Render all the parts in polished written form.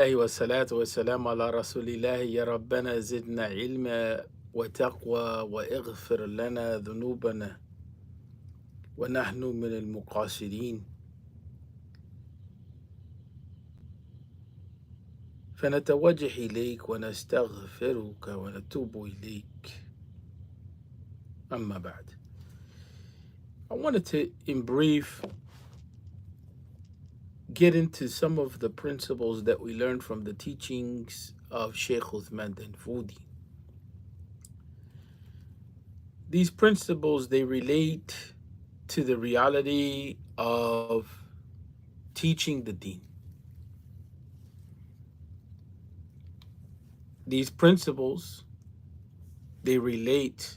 والصلاة والسلام على رسول الله يا ربنا زدنا علما وتقوى واغفر لنا ذنوبنا ونحن من المقاصرين فنتوجه إليك ونستغفرك ونتوب إليك. أما بعد, I wanted to, in brief, get into some of the principles that we learned from the teachings of Sheikh Uthman Danfoudi. These principles, they relate to the reality of teaching the deen. These principles, they relate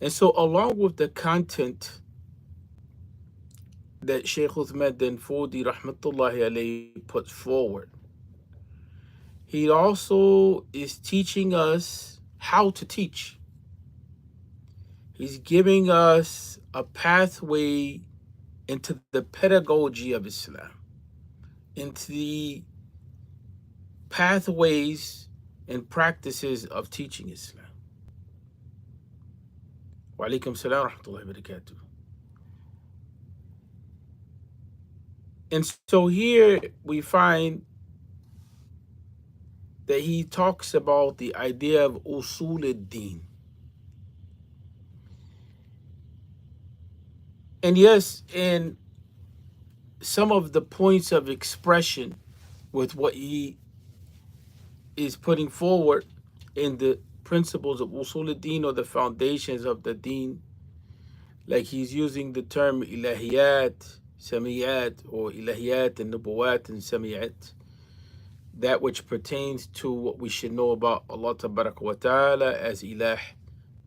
and so along with the content that Shaykh Uthman Danfoudi rahmatullahi alayhi puts forward, he also is teaching us how to teach. He's giving us a pathway into the pedagogy of Islam, into the pathways and practices of teaching Islam. Wa alaikum salam wa rahmatullahi wa barakatuh. And so here we find that he talks about the idea of usul ad-din. And yes, in some of the points of expression with what he is putting forward in the principles of usul ad-din, or the foundations of the deen, like he's using the term ilahiyat, samiyat, or ilahiyat and nubuwat and samiyat, that which pertains to what we should know about Allah tabaraka wa ta'ala as ilah,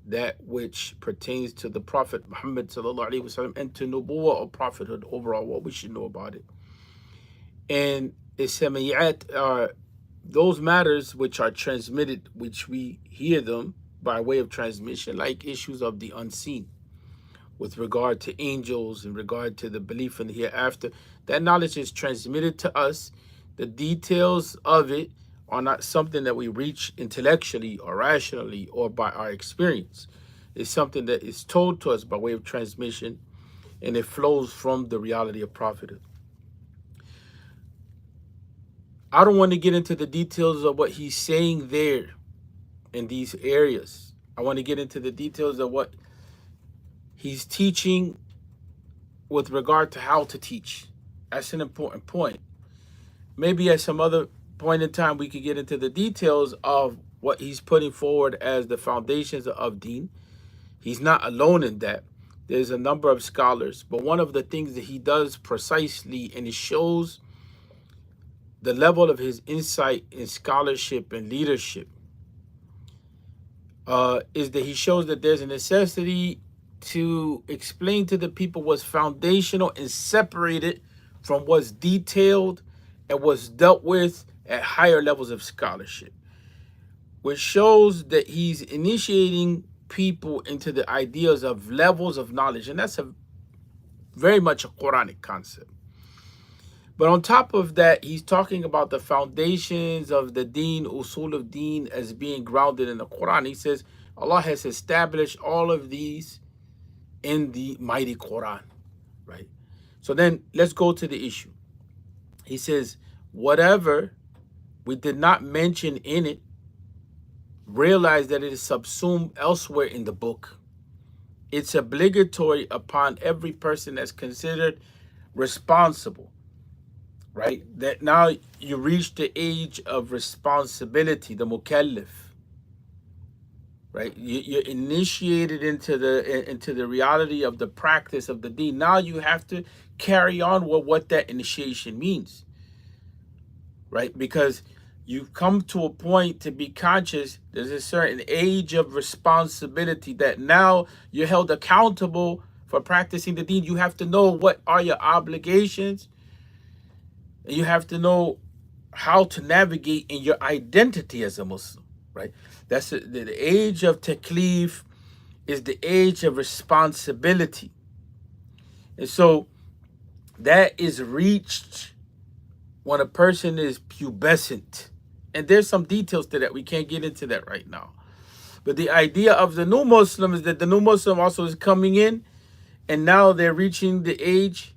that which pertains to the Prophet Muhammad sallallahu alaihi wasallam, and to nubuwah or prophethood overall, what we should know about it. And samiyat are those matters which are transmitted, which we hear them by way of transmission, like issues of the unseen with regard to angels, in regard to the belief in the hereafter. That knowledge is transmitted to us. The details of it are not something that we reach intellectually or rationally or by our experience. It's something that is told to us by way of transmission, and it flows from the reality of prophethood. I don't want to get into the details of what he's saying there in these areas. I want to get into the details of what he's teaching with regard to how to teach. That's an important point. Maybe at some other point in time, we could get into the details of what he's putting forward as the foundations of deen. He's not alone in that. There's a number of scholars, but one of the things that he does precisely, and it shows the level of his insight in scholarship and leadership, is that he shows that there's a necessity to explain to the people what's foundational and separated from what's detailed and what's dealt with at higher levels of scholarship, which shows that he's initiating people into the ideas of levels of knowledge. And that's very much a Quranic concept. But on top of that, he's talking about the foundations of the deen, usul of deen, as being grounded in the Quran. He says Allah has established all of these in the mighty Quran, right? So then let's go to the issue. He says, whatever we did not mention in it, realize that it is subsumed elsewhere in the book. It's obligatory upon every person that's considered responsible, right? That now you reach the age of responsibility, the mukallaf, right? You're initiated into the reality of the practice of the deen. Now you have to carry on with what that initiation means, right? Because you've come to a point to be conscious. There's a certain age of responsibility that now you're held accountable for practicing the deen. You have to know what are your obligations, and you have to know how to navigate in your identity as a Muslim, right? That's the age of taklif is the age of responsibility. And so that is reached when a person is pubescent. And there's some details to that. We can't get into that right now. But the idea of the new Muslim is that the new Muslim also is coming in, and now they're reaching the age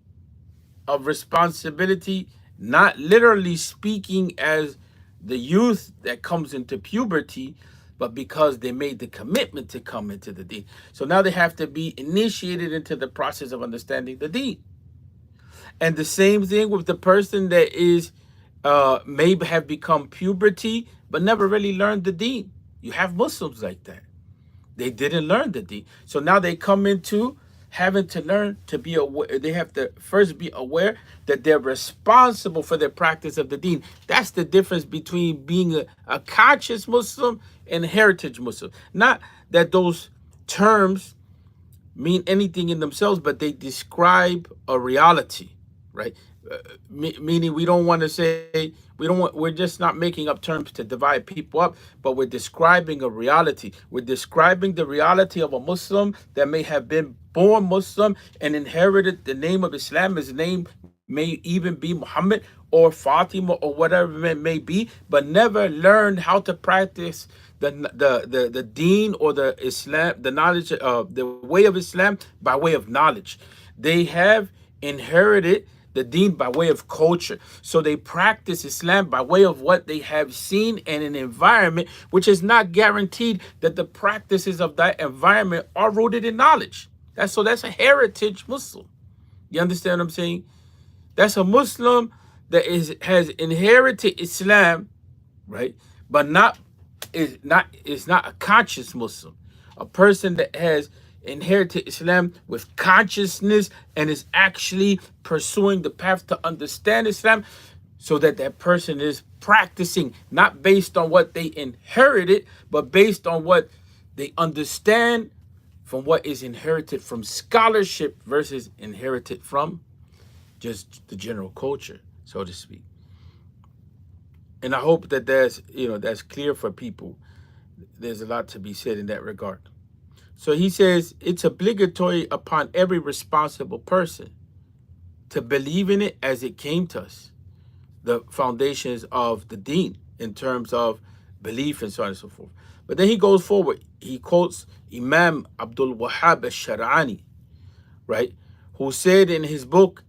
of responsibility, not literally speaking as the youth that comes into puberty, but because they made the commitment to come into the deen. So now they have to be initiated into the process of understanding the deen. And the same thing with the person that is may have become puberty but never really learned the deen. You have Muslims like that. They didn't learn the deen. So now they come into having to learn to be aware. They have to first be aware that they're responsible for their practice of the deen. That's the difference between being a conscious Muslim and a heritage Muslim. Not that those terms mean anything in themselves, but they describe a reality, right? Meaning we don't want to say, we're just not making up terms to divide people up, but we're describing a reality. We're describing the reality of a Muslim that may have been born Muslim and inherited the name of Islam. His name may even be Muhammad or Fatima or whatever it may be, but never learned how to practice the deen or the Islam, the knowledge of the way of Islam by way of knowledge. They have inherited the deen by way of culture. So they practice Islam by way of what they have seen in an environment, which is not guaranteed that the practices of that environment are rooted in knowledge. That's a heritage Muslim. You understand what I'm saying? That's a Muslim that has inherited Islam, right? But is not a conscious Muslim. A person that has inherited Islam with consciousness and is actually pursuing the path to understand Islam, so that that person is practicing not based on what they inherited, but based on what they understand from what is inherited from scholarship versus inherited from just the general culture, so to speak. And I hope that that's clear for people. There's a lot to be said in that regard. So he says it's obligatory upon every responsible person to believe in it as it came to us, the foundations of the deen in terms of belief and so on and so forth. But then he goes forward. He quotes Imam Abdul Wahhab al-Shar'ani, right, who said in his book,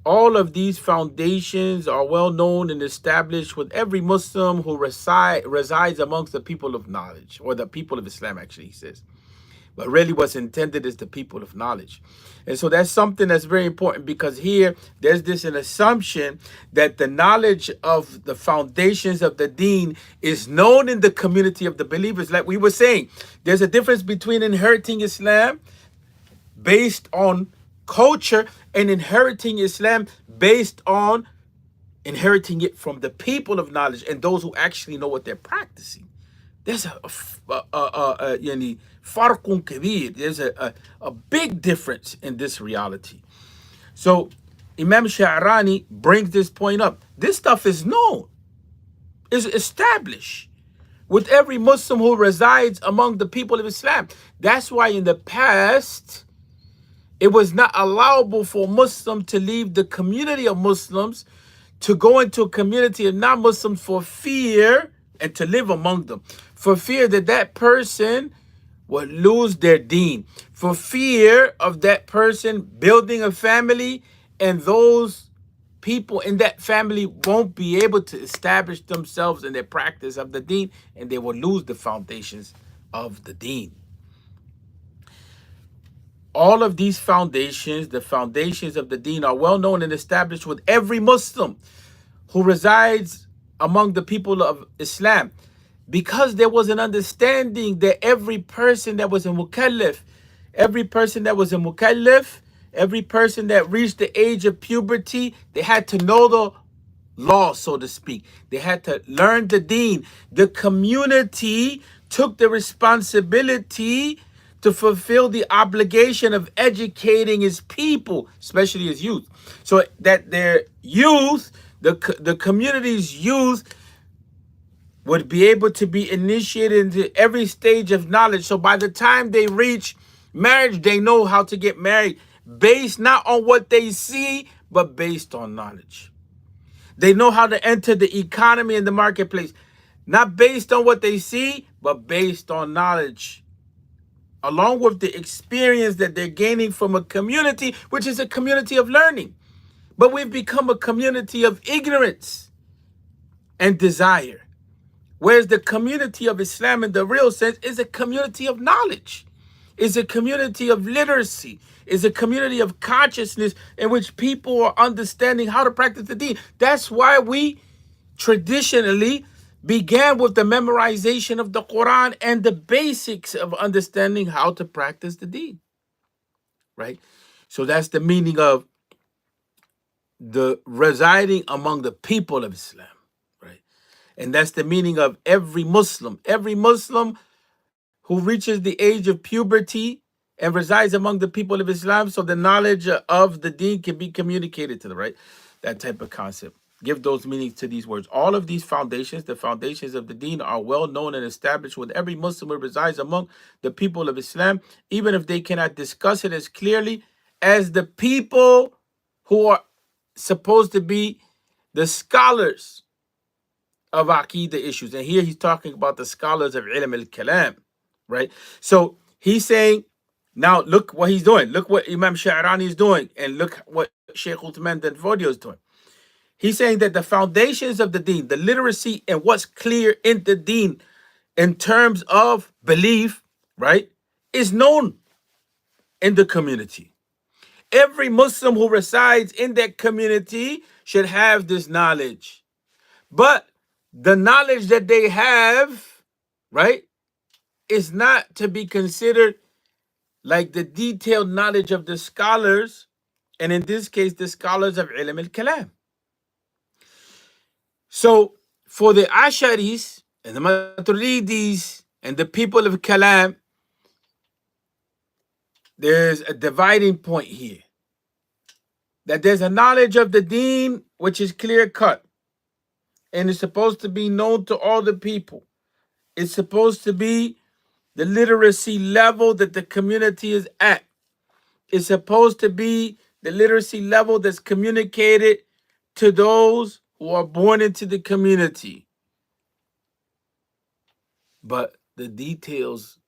all of these foundations are well known and established with every Muslim who resides amongst the people of knowledge, or the people of Islam, actually, he says. But really what's intended is the people of knowledge. And so that's something that's very important, because here there's an assumption that the knowledge of the foundations of the deen is known in the community of the believers. Like we were saying, there's a difference between inheriting Islam based on culture and inheriting Islam based on inheriting it from the people of knowledge and those who actually know what they're practicing. There's farqun kabir. There's a big difference in this reality. So Imam Sha'rani brings this point up. This stuff is known, is established with every Muslim who resides among the people of Islam. That's why in the past, it was not allowable for a Muslim to leave the community of Muslims to go into a community of non-Muslims for fear, and to live among them, for fear that that person would lose their deen, for fear of that person building a family and those people in that family won't be able to establish themselves in their practice of the deen, and they will lose the foundations of the deen. All of these foundations, the foundations of the deen, are well known and established with every Muslim who resides among the people of Islam, because there was an understanding that every person that was a mukallaf, every person that reached the age of puberty, they had to know the law, so to speak. They had to learn the deen. The community took the responsibility to fulfill the obligation of educating his people, especially his youth, so that their youth, the community's youth, would be able to be initiated into every stage of knowledge. So by the time they reach marriage, they know how to get married. based not on what they see, but based on knowledge. They know how to enter the economy and the marketplace, not based on what they see, but based on knowledge, along with the experience that they're gaining from a community, which is a community of learning. But we've become a community of ignorance and desire. Whereas the community of Islam in the real sense is a community of knowledge, is a community of literacy, is a community of consciousness in which people are understanding how to practice the deen. That's why we traditionally began with the memorization of the Quran and the basics of understanding how to practice the deen, right? So that's the meaning of the residing among the people of Islam, right? And that's the meaning of every Muslim. Every Muslim who reaches the age of puberty and resides among the people of Islam, so the knowledge of the deen can be communicated to them, right? That type of concept. Give those meanings to these words. All of these foundations, the foundations of the deen, are well known and established with every Muslim who resides among the people of Islam, even if they cannot discuss it as clearly as the people who are supposed to be the scholars of Aqidah issues. And here he's talking about the scholars of Ilm al-Kalam, right? So he's saying, now look what he's doing. Look what Imam Sha'rani is doing. And look what Sheikh Uthman Danfodio is doing. He's saying that the foundations of the deen, the literacy and what's clear in the deen in terms of belief, right, is known in the community. Every Muslim who resides in that community should have this knowledge. But the knowledge that they have, right, is not to be considered like the detailed knowledge of the scholars, and in this case, the scholars of Ilm al-Kalam. So for the Asharis and the Maturidis and the people of Kalam, there's a dividing point here. That there's a knowledge of the deen which is clear cut and is supposed to be known to all the people. It's supposed to be the literacy level that the community is at. It's supposed to be the literacy level that's communicated to those who are born into the community. But the details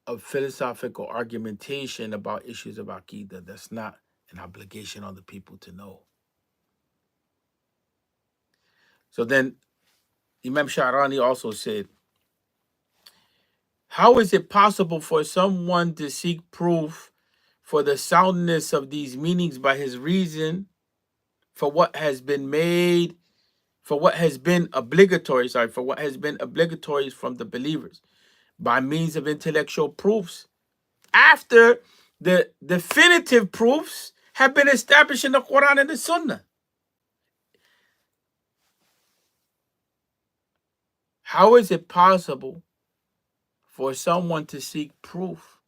of philosophical argumentation about issues of Aqidah, that's not an obligation on the people to know. So then Imam Sha'rani also said, how is it possible for someone to seek proof for the soundness of these meanings by his reason for what has been made, for what has been obligatory, for what has been obligatory from the believers by means of intellectual proofs after the definitive proofs have been established in the Quran and the Sunnah? How is it possible for someone to seek proof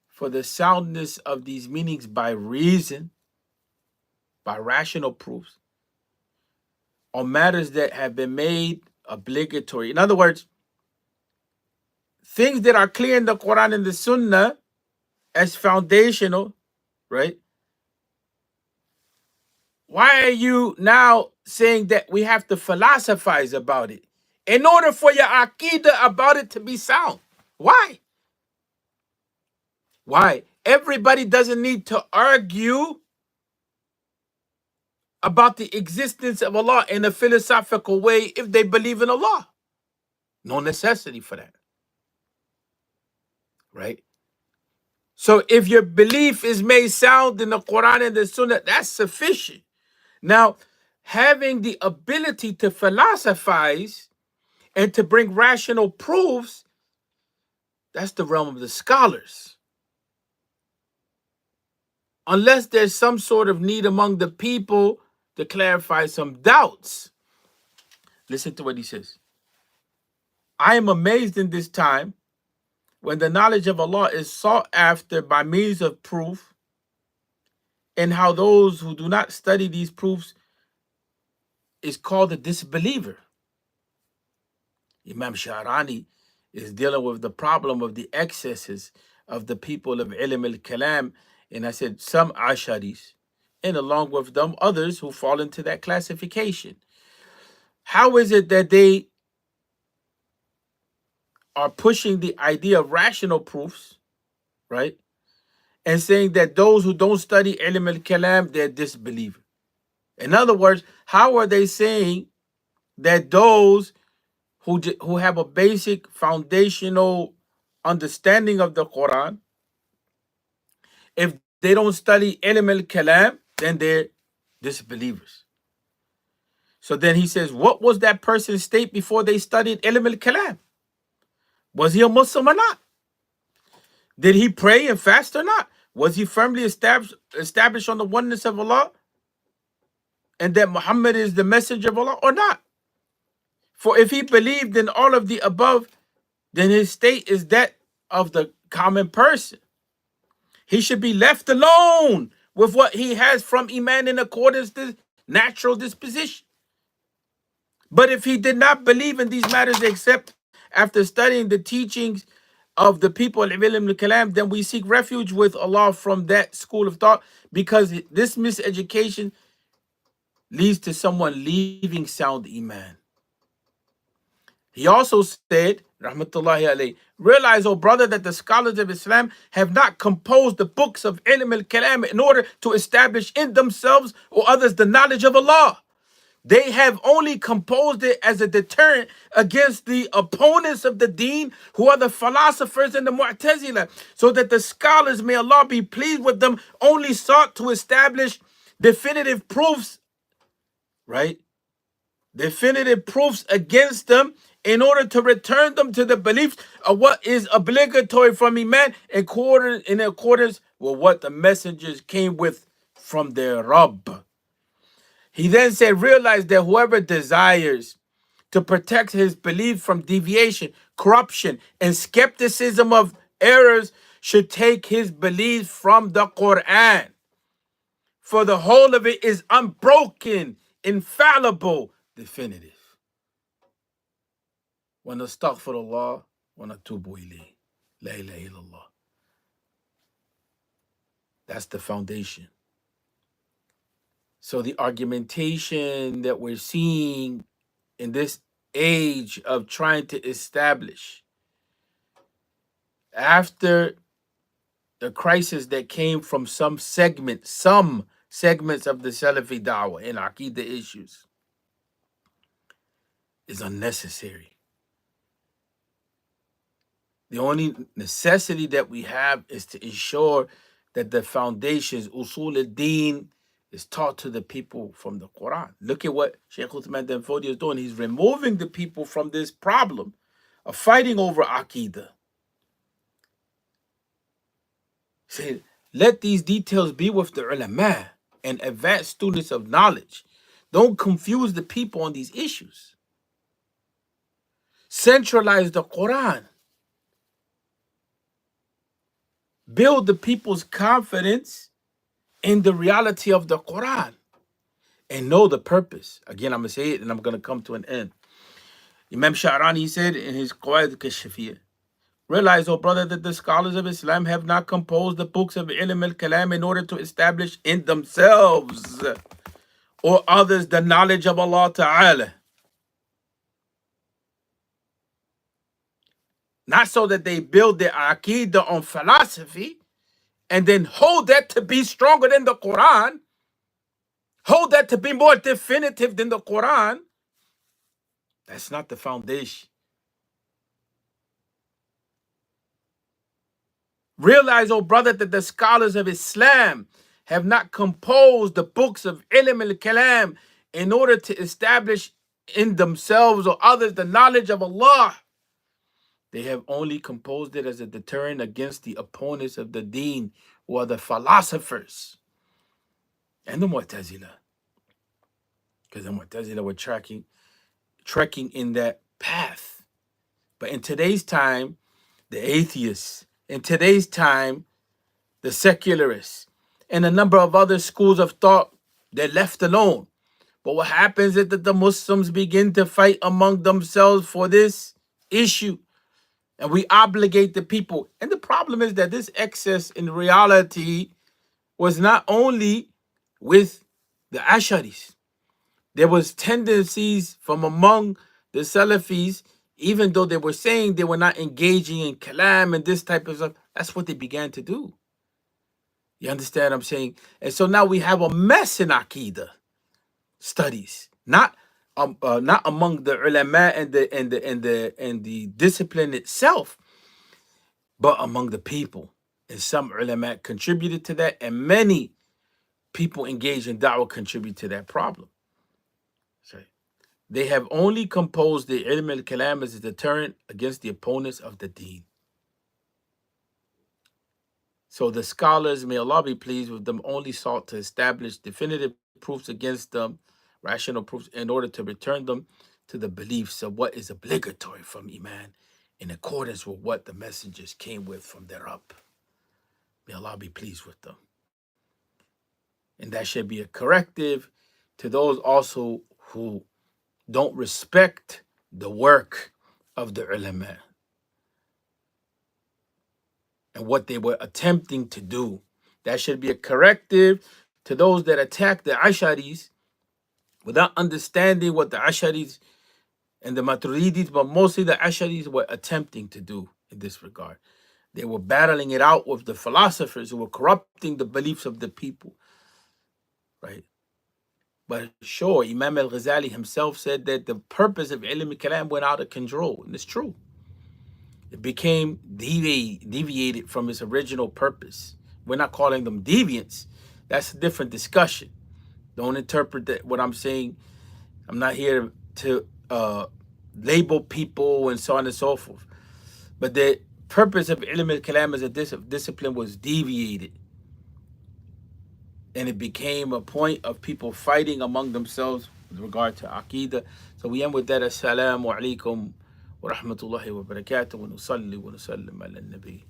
for the soundness of these meanings by reason, by rational proofs, on matters that have been made obligatory? In other words, things that are clear in the Quran and the Sunnah as foundational, right? Why are you now saying that we have to philosophize about it in order for your Aqidah about it to be sound? Why? Why? Everybody doesn't need to argue about the existence of Allah in a philosophical way if they believe in Allah. No necessity for that. Right? So if your belief is made sound in the Quran and the Sunnah, that's sufficient. Now, having the ability to philosophize and to bring rational proofs, that's the realm of the scholars. Unless there's some sort of need among the people to clarify some doubts. Listen to what he says. I am amazed in this time when the knowledge of Allah is sought after by means of proof, and how those who do not study these proofs is called a disbeliever. Imam Sha'rani is dealing with the problem of the excesses of the people of ilm al-kalam, and I said some asharis, and along with them others who fall into that classification. How is it that they are pushing the idea of rational proofs, right? And saying that those who don't study ilm al-kalam, they're disbelievers. In other words, how are they saying that those who have a basic foundational understanding of the Quran, if they don't study ilm al-kalam, then they're disbelievers? So then he says, what was that person's state before they studied ilm al-kalam? Was he a Muslim or not? Did he pray and fast or not? Was he firmly established on the oneness of Allah and that Muhammad is the messenger of Allah or not? For if he believed in all of the above, then his state is that of the common person. He should be left alone with what he has from Iman in accordance to natural disposition. But if he did not believe in these matters except after studying the teachings of the people of Ilm al-Kalam, then we seek refuge with Allah from that school of thought, because this miseducation leads to someone leaving sound Iman. He also said, Rahmatullahi alayhi, realize, O brother, that the scholars of Islam have not composed the books of Ilm al-Kalam in order to establish in themselves or others the knowledge of Allah. They have only composed it as a deterrent against the opponents of the deen, who are the philosophers and the Mu'tazila, so that the scholars, may Allah be pleased with them, only sought to establish definitive proofs, right? Definitive proofs against them in order to return them to the beliefs of what is obligatory from Iman in accordance with what the messengers came with from their Rabb. He then said, realize that whoever desires to protect his belief from deviation, corruption, and skepticism of errors should take his belief from the Quran. For the whole of it is unbroken, infallible, definitive. Wa nastaghfirullah wa natubu ilayh. La ilaha illallah. That's the foundation. So the argumentation that we're seeing in this age of trying to establish, after the crisis that came from some segments of the Salafi Dawah and Aqidah issues, is unnecessary. The only necessity that we have is to ensure that the foundations, usul al-Deen, is taught to the people from the Quran. Look at what Sheikh Uthman Danfodi is doing. He's removing the people from this problem of fighting over Aqidah. He said, let these details be with the ulama and advanced students of knowledge. Don't confuse the people on these issues. Centralize the Quran. Build the people's confidence in the reality of the Quran and know the purpose. Again, I'm going to say it and I'm going to come to an end. Imam Sha'rani said in his Qawaid al-Kashafiyah, realize, O brother, that the scholars of Islam have not composed the books of Ilm al-Kalam in order to establish in themselves or others the knowledge of Allah Ta'ala. Not so that they build their Aqidah on philosophy and then hold that to be stronger than the Quran, hold that to be more definitive than the Quran. That's not the foundation. Realize, oh brother, that the scholars of Islam have not composed the books of Ilm al-Kalam in order to establish in themselves or others the knowledge of Allah. They have only composed it as a deterrent against the opponents of the deen, who are the philosophers and the Mu'tazila. Because the Mu'tazila were trekking in that path. But in today's time, the atheists, in today's time, the secularists, and a number of other schools of thought, they're left alone. But what happens is that the Muslims begin to fight among themselves for this issue. And we obligate the people. And the problem is that this excess in reality was not only with the Asharis. There was tendencies from among the Salafis, even though they were saying they were not engaging in kalam and this type of stuff. That's what they began to do. You understand what I'm saying? And so now we have a mess in Aqidah studies, not among the ulama and the discipline itself, but among the people. And some ulama contributed to that, and many people engaged in da'wah contribute to that problem. So they have only composed the ilm al-kalam as a deterrent against the opponents of the deen. So the scholars, may Allah be pleased with them, only sought to establish definitive proofs against them, rational proofs, in order to return them to the beliefs of what is obligatory from Iman in accordance with what the messengers came with from their Rabb. May Allah be pleased with them. And that should be a corrective to those also who don't respect the work of the ulama and what they were attempting to do. That should be a corrective to those that attack the Asharis without understanding what the Asharis and the Maturidis, but mostly the Asharis, were attempting to do in this regard. They were battling it out with the philosophers who were corrupting the beliefs of the people, right? But sure, Imam al-Ghazali himself said that the purpose of ilm al-kalam went out of control, and it's true. It became deviated from its original purpose. We're not calling them deviants. That's a different discussion. Don't interpret that what I'm saying. I'm not here to label people and so on and so forth. But the purpose of ilm al-kalam as a discipline was deviated. And it became a point of people fighting among themselves with regard to Aqidah. So we end with that. Assalamu alaikum wa rahmatullahi wa barakatuh. Wa nusalli wa nusallim ala nabi.